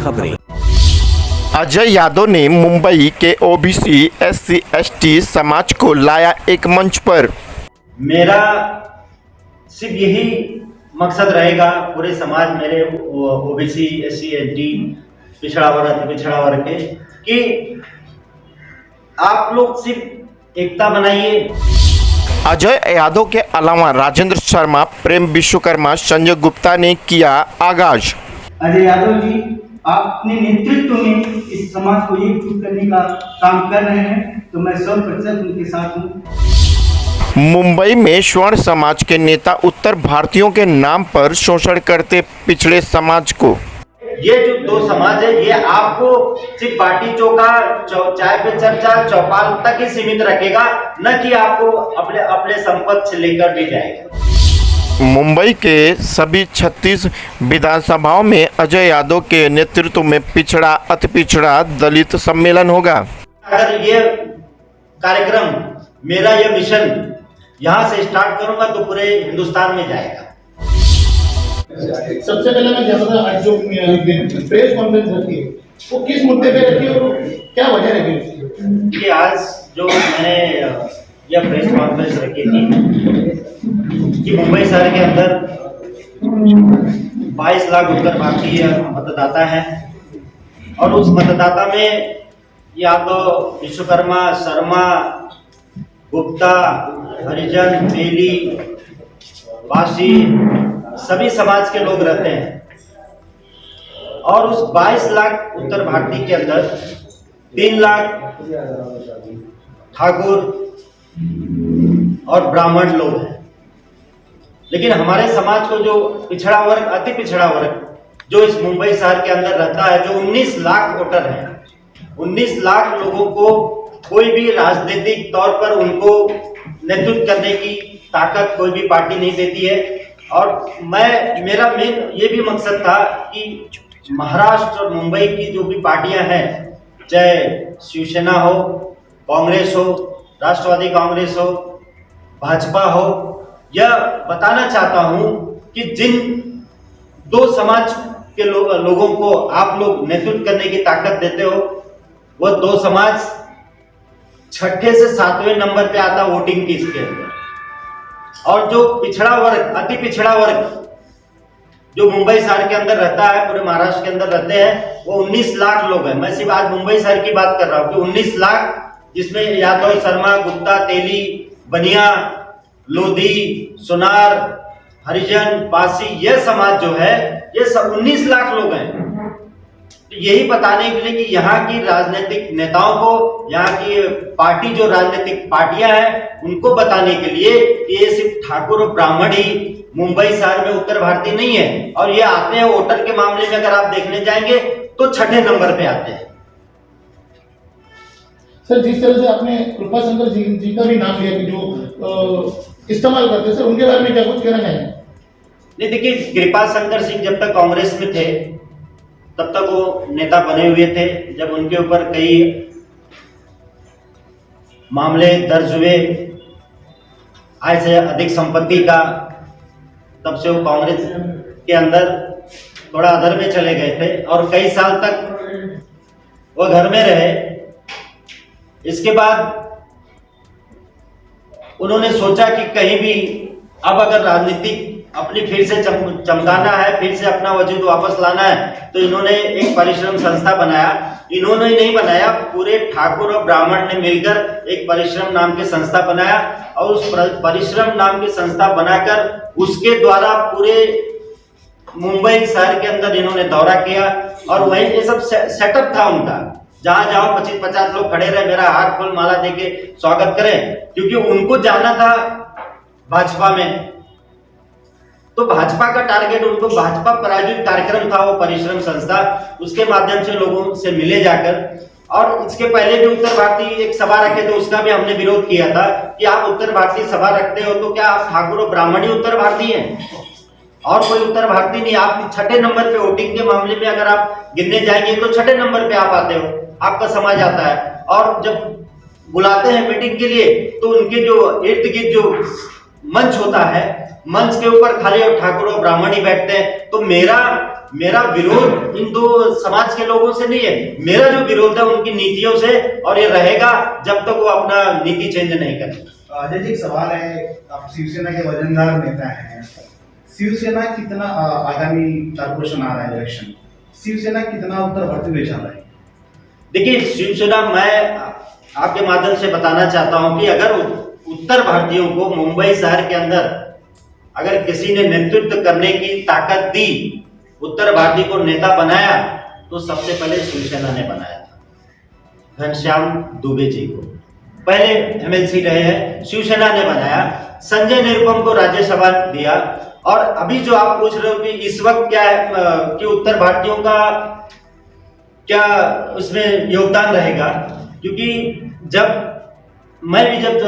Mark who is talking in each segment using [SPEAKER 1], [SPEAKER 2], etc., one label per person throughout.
[SPEAKER 1] खबरें।
[SPEAKER 2] अजय यादव ने मुंबई के ओबीसी एससी एसटी समाज को लाया एक मंच पर।
[SPEAKER 3] मेरा सिर्फ यही मकसद रहेगा पूरे समाज मेरे ओबीसी एससी एसटी पिछड़ा वर्ग के कि आप लोग सिर्फ एकता बनाइए।
[SPEAKER 2] अजय यादव के अलावा राजेंद्र शर्मा, प्रेम विश्वकर्मा, संजय गुप्ता ने किया आगाज।
[SPEAKER 4] अजय यादव जी, आप अपने नेतृत्व में इस समाज को एकजुट करने का काम कर रहे हैं, तो मैं 100% उनके साथ हूँ।
[SPEAKER 2] मुंबई में स्वर्ण समाज के नेता उत्तर भारतीयों के नाम पर शोषण करते पिछड़े समाज को।
[SPEAKER 3] ये जो दो समाज है ये आपको सिर्फ बाटी चोखा चाय पे चर्चा चौपाल तक ही सीमित रखेगा, न कि आपको अपने समकक्ष लेकर भी जाएगा।
[SPEAKER 2] मुंबई के सभी 36 विधानसभाओं में अजय यादव के नेतृत्व में पिछड़ा अति पिछड़ा दलित सम्मेलन होगा।
[SPEAKER 3] अगर ये कार्यक्रम, मेरा ये मिशन यहाँ से स्टार्ट करूंगा तो पूरे हिंदुस्तान में जाएगा।
[SPEAKER 5] सबसे पहले मैं जैसा आज जो प्रेस कॉन्फ्रेंस रखी है वो किस मुद्दे पे रखी है और क्या वजह रही उसकी?
[SPEAKER 3] कि आज जो मैंने यह प्रेस कॉन्फ्रेंस रखी थी कि मुंबई शहर के अंदर 22 लाख उत्तर भारतीय मतदाता हैं और उस मतदाता में यादव, विश्वकर्मा, शर्मा, गुप्ता, हरिजन, तेली, वासी सभी समाज के लोग रहते हैं। और उस 22 लाख उत्तर भारतीय के अंदर 3 लाख ठाकुर और ब्राह्मण लोग हैं। लेकिन हमारे समाज को जो पिछड़ा वर्ग, अति पिछड़ा वर्ग जो इस मुंबई शहर के अंदर रहता है, जो 19 लाख वोटर हैं, 19 लाख लोगों को कोई भी राजनीतिक तौर पर उनको नेतृत्व करने की ताकत कोई भी पार्टी नहीं देती है। और मेरा मेन ये भी मकसद था कि महाराष्ट्र और मुंबई की जो भी पार्टियां हैं, चाहे शिवसेना हो, कांग्रेस हो, राष्ट्रवादी कांग्रेस हो, भाजपा हो, यह बताना चाहता हूं कि जिन दो समाज के लोगों को आप लोग नेतृत्व करने की ताकत देते हो, वह दो समाज 6ठे से 7वें नंबर पे आता वोटिंग की इसके अंदर। और जो पिछड़ा वर्ग, अति पिछड़ा वर्ग जो मुंबई शहर के अंदर रहता है, पूरे महाराष्ट्र के अंदर रहते हैं, वो 19 लाख लोग हैं। मैं सिर्फ आज मुंबई शहर की बात कर रहा हूं कि 19 लाख, जिसमें यादव, शर्मा, गुप्ता, तेली, बनिया, लोधी, सुनार, हरिजन, पासी, यह समाज जो है ये सब 19 लाख लोग हैं। तो यही बताने के लिए कि यहाँ की राजनीतिक नेताओं को, यहाँ की पार्टी जो राजनीतिक पार्टियां हैं, उनको बताने के लिए कि ये सिर्फ ठाकुर और ब्राह्मण ही मुंबई शहर में उत्तर भारतीय नहीं है। और ये आते हैं वोटर के मामले में अगर आप देखने जाएंगे तो 6ठे नंबर पे आते हैं।
[SPEAKER 5] सर, जिस तरह से आपने कृपा शंकर जी का भी नाम लिया कि जो इस्तेमाल करते हैं, सर उनके बारे में क्या कुछ कहना है?
[SPEAKER 3] नहीं, देखिए, कृपा शंकर सिंह जब तक कांग्रेस में थे तब तक वो नेता बने हुए थे। जब उनके ऊपर कई मामले दर्ज हुए आय से अधिक संपत्ति का, तब से वो कांग्रेस के अंदर थोड़ा अधर में चले गए थे और कई साल तक वो घर में रहे। इसके बाद उन्होंने सोचा कि कहीं भी अब अगर राजनीतिक अपनी फिर से चमकाना है, फिर से अपना वजूद वापस लाना है, तो इन्होंने एक परिश्रम संस्था बनाया। इन्होंने ही नहीं बनाया, पूरे ठाकुर और ब्राह्मण ने मिलकर एक परिश्रम नाम की संस्था बनाया और उस परिश्रम नाम की संस्था बनाकर उसके द्वारा पूरे मुंबई शहर के अंदर इन्होंने दौरा किया और वहीं ये सब सेटअप था उनका। जहां जाओ 25-50 लोग खड़े रहे, मेरा हार फूल माला देके स्वागत करें, क्योंकि उनको जाना था भाजपा में। तो भाजपा का टारगेट, उनको भाजपा प्रायोजित कार्यक्रम था वो परिश्रम संस्था, उसके माध्यम से लोगों से मिले जाकर। और इसके पहले भी उत्तर भारतीय एक सभा रखे थे, उसका भी हमने विरोध किया था कि आप उत्तर भारतीय सभा रखते हो तो क्या आप ठाकुर और ब्राह्मण ही उत्तर भारतीय हैं और कोई उत्तर भारतीय नहीं? आप 6ठे नंबर पे वोटिंग के मामले में अगर आप गिनने जाएंगे तो 6ठे नंबर पे आप आते हो, आपका समाज आता है। और जब बुलाते हैं मीटिंग के लिए तो उनके जो इर्द गिर्द जो मंच होता है, मंच के ऊपर खाली ठाकुर और ब्राह्मण ही बैठते हैं। तो मेरा विरोध इन दो समाज के लोगों से नहीं है, मेरा जो विरोध है उनकी नीतियों से, और ये रहेगा जब तक वो अपना नीति चेंज नहीं करें।
[SPEAKER 5] अजय जी, एक सवाल है, आप शिवसेना के वजनदार नेता हैं, शिवसेना कितना आगामी कॉर्पोरेशन आ रहा है इलेक्शन, शिवसेना कितना उत्तर भरते हुए जा रहा है?
[SPEAKER 3] देखिए, शिवसेना, मैं आपके माध्यम से बताना चाहता हूं कि अगर उत्तर भारतीयों को मुंबई शहर के अंदर अगर किसी ने नेतृत्व करने की ताकत दी, उत्तर भारतीय को नेता बनाया, तो सबसे पहले शिवसेना ने बनाया था। घनश्याम दुबे जी को पहले एमएलसी रहे हैं, शिवसेना ने बनाया। संजय निरुपम को राज्यसभा दिया। और अभी जो आप पूछ रहे हो कि इस वक्त क्या है कि उत्तर भारतीयों का क्या उसमें योगदान रहेगा, क्योंकि मैं भी जब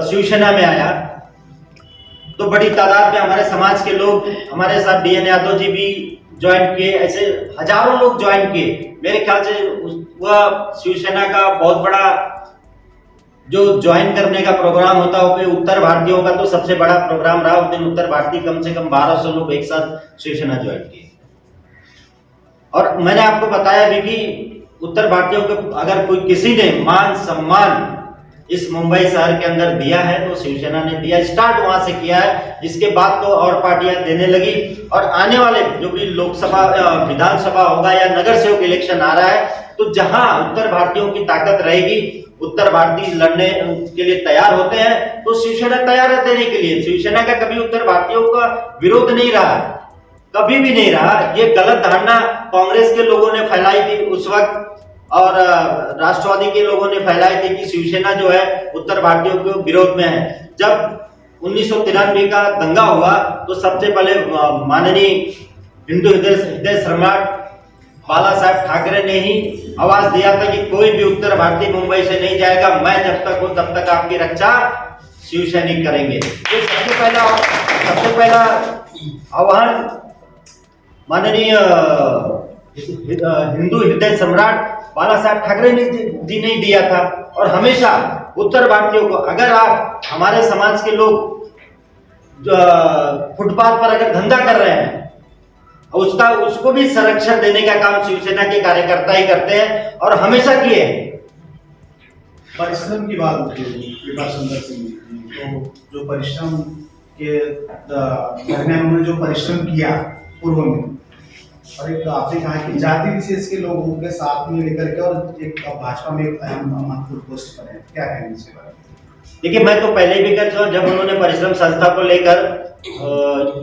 [SPEAKER 3] शिवसेना में आया तो बड़ी तादाद में हमारे समाज के लोग हमारे साथ, DN यादव जी भी ज्वाइन किए, ऐसे हजारों लोग ज्वाइन किए। मेरे ख्याल से वह शिवसेना का बहुत बड़ा जो ज्वाइन करने का प्रोग्राम होता है, उत्तर भारतीयों का तो सबसे बड़ा प्रोग्राम रहा। उस दिन उत्तर भारतीय कम से कम 1200 लोग एक साथ शिवसेना ज्वाइन किए। और मैंने आपको बताया भी कि उत्तर भारतीयों को अगर कोई किसी ने मान सम्मान इस मुंबई शहर के अंदर दिया है तो शिवसेना ने दिया। स्टार्ट वहां से किया है, इसके बाद तो और पार्टियां देने लगी। और आने वाले जो भी लोकसभा, विधानसभा होगा या नगर सेवक इलेक्शन आ रहा है, तो जहां उत्तर भारतीयों की ताकत रहेगी, उत्तर भारतीय लड़ने के लिए तैयार होते हैं, तो शिवसेना तैयार है देने के लिए। शिवसेना का कभी उत्तर भारतीयों का विरोध नहीं रहा, कभी भी नहीं रहा। ये गलत धारणा कांग्रेस के लोगों ने फैलाई थी उस वक्त, और राष्ट्रवादी के लोगों ने फैलाई थी कि शिवसेना जो है उत्तर भारतीयों के विरोध में है। जब 1993 का दंगा हुआ तो सबसे पहले माननीय हिंदू हृदय सम्राट बाला साहब ठाकरे ने ही आवाज दिया था कि कोई भी उत्तर भारतीय मुंबई से नहीं जाएगा, मैं जब तक हूं तब तक आपकी रक्षा शिवसैनिक करेंगे। ये सबसे पहला आह्वान माननीय हिंदू हृदय सम्राट बाला साहब ठाकरे जी ने दिया था। और हमेशा उत्तर भारतीयों को, अगर आप हमारे समाज के लोग फुटपाथ पर अगर धंधा कर रहे हैं, उसको भी संरक्षण देने का काम शिवसेना के कार्यकर्ता ही करते हैं और हमेशा किए हैं।
[SPEAKER 5] परिश्रम की बात होती है विकास सुंदर सिंह जी, तो जो परिश्रम के उन्होंने जो परिश्रम किया पूर्व में, और एक आपने कहा कि जाति विशेष के लोगों के साथ में लेकर के और एक भाजपा में एक अहम महत्वपूर्ण पोस्ट पर है, क्या कहेंगे इसके बारे में?
[SPEAKER 3] देखिए, मैं तो पहले भी कर चुका, जब उन्होंने परिश्रम संस्था को लेकर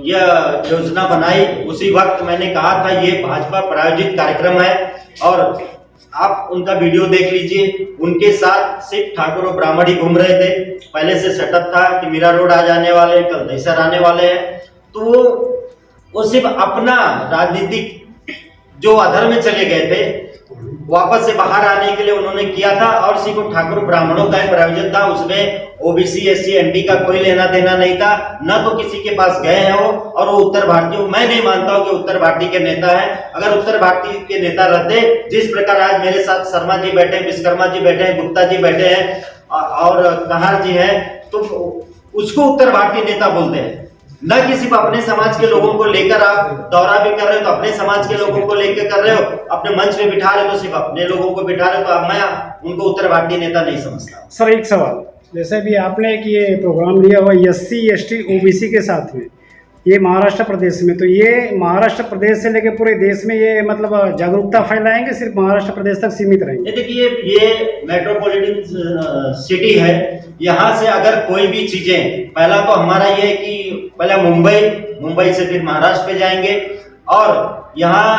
[SPEAKER 3] यह योजना बनाई, उसी वक्त मैंने कहा था ये भाजपा प्रायोजित कार्यक्रम है। और आप उनका वीडियो देख लीजिए, उनके साथ सिर्फ ठाकुर और ब्राह्मण ही घूम रहे थे। पहले से सेटअप था कि मीरा रोड आ जाने वाले, कल दहीसर आने वाले हैं, तो वो सिर्फ अपना राजनीतिक जो अधर में चले गए थे, वापस से बाहर आने के लिए उन्होंने किया था। और सिर्फ ठाकुर ब्राह्मणों का एक प्रायोजन था, उसमें OBC SC NT का कोई लेना देना नहीं था, न तो किसी के पास गए हैं वो। और वो उत्तर भारतीय, मैं नहीं मानता हूं कि उत्तर भारतीय के नेता है। अगर उत्तर भारतीय के नेता रहते, जिस प्रकार आज मेरे साथ शर्मा जी बैठे, विश्वकर्मा जी बैठे हैं, गुप्ता जी बैठे हैं और कहार जी हैं, तो उसको उत्तर भारतीय नेता बोलते हैं। न कि सिर्फ अपने समाज के लोगों को लेकर आप दौरा भी कर रहे हो तो अपने समाज के लोगों को लेकर कर रहे हो, अपने मंच में बिठा रहे हो तो सिर्फ अपने लोगों को बिठा रहे हो, तो अब मैं उनको उत्तर भारतीय नेता नहीं समझता।
[SPEAKER 1] सर, एक सवाल, जैसे भी आपने एक ये प्रोग्राम लिया हुआ SC ST OBC के साथ में, ये महाराष्ट्र प्रदेश में, तो ये महाराष्ट्र प्रदेश से लेकर पूरे देश में ये मतलब जागरूकता फैलाएंगे, सिर्फ महाराष्ट्र प्रदेश तक सीमित रहेंगे?
[SPEAKER 3] देखिए, ये मेट्रोपॉलिटन सिटी है, यहाँ से अगर कोई भी चीजें, पहला तो हमारा ये है कि पहला मुंबई से फिर महाराष्ट्र पे जाएंगे। और यहाँ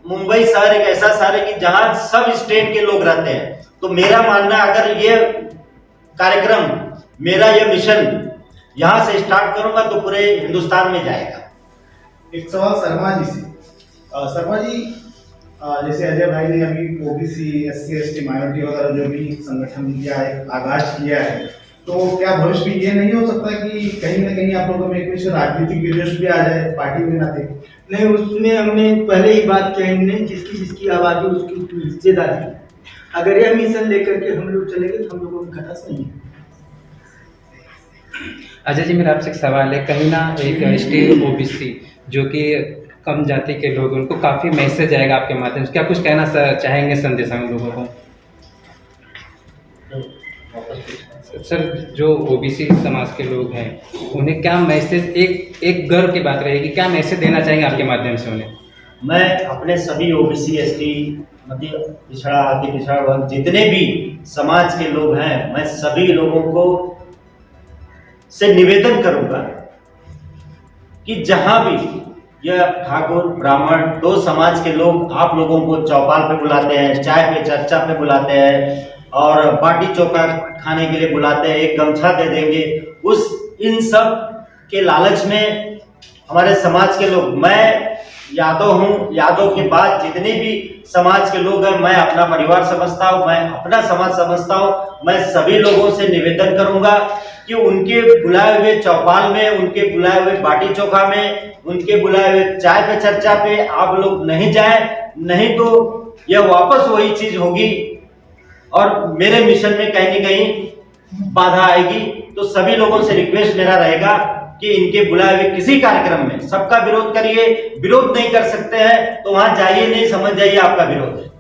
[SPEAKER 3] मुंबई शहर एक ऐसा शहर है कि जहाँ सब स्टेट के लोग रहते हैं। तो मेरा मानना, अगर ये कार्यक्रम, मेरा ये मिशन यहाँ से स्टार्ट करूंगा तो पूरे हिंदुस्तान में जाएगा।
[SPEAKER 5] एक सवाल शर्मा जी से। शर्मा जी, जैसे अजय भाई ने अभी OBC SC ST माइनॉरिटी वगैरह जो भी संगठन किया है, आगाज किया है, तो क्या भविष्य में ये नहीं हो सकता कि कहीं ना कहीं आप लोगों में कुछ राजनीतिक विद्वेष भी आ जाए पार्टी में नाते?
[SPEAKER 4] नहीं, उसमें हमने पहले ही बात किया, हमने जिसकी आबादी उसकी हिस्सेदारी। अगर यह मिशन लेकर के हम लोग चलेंगे तो हम लोगों में खटास नहीं है।
[SPEAKER 6] अजय जी, मेरा आपसे एक सवाल है। कहीं ना एक एसटी ओबीसी जो कि कम जाति के लोग, उनको काफ़ी मैसेज आएगा आपके माध्यम से, क्या कुछ कहना चाहेंगे संदेश हम लोगों को? सर, जो ओबीसी समाज के लोग हैं उन्हें क्या मैसेज, एक गर्व की बात रहेगी, क्या मैसेज देना चाहेंगे आपके माध्यम से उन्हें?
[SPEAKER 3] मैं अपने सभी ओबीसी एसटी मध्य पिछड़ा अति पिछड़ा वर्ग जितने भी समाज के लोग हैं, मैं सभी लोगों को से निवेदन करूंगा कि जहां भी यह ठाकुर ब्राह्मण दो समाज के लोग आप लोगों को चौपाल पे बुलाते हैं, चाय पे चर्चा पे बुलाते हैं और बाटी चोखा खाने के लिए बुलाते हैं, एक गमछा दे देंगे, इन सब के लालच में हमारे समाज के लोग, मैं यादव हूँ, यादव के बाद जितने भी समाज के लोग हैं मैं अपना परिवार समझता हूँ, मैं अपना समाज समझता हूँ। मैं सभी लोगों से निवेदन करूंगा कि उनके बुलाए हुए चौपाल में, उनके बुलाए हुए बाटी चोखा में, उनके बुलाए हुए चाय पे चर्चा पे आप लोग नहीं जाएं, नहीं तो यह वापस वही चीज होगी और मेरे मिशन में कहीं न कहीं बाधा आएगी। तो सभी लोगों से रिक्वेस्ट मेरा रहेगा कि इनके बुलाए हुए किसी कार्यक्रम में सबका विरोध करिए, विरोध नहीं कर सकते हैं तो वहां जाइए नहीं, समझ जाइए आपका विरोध है।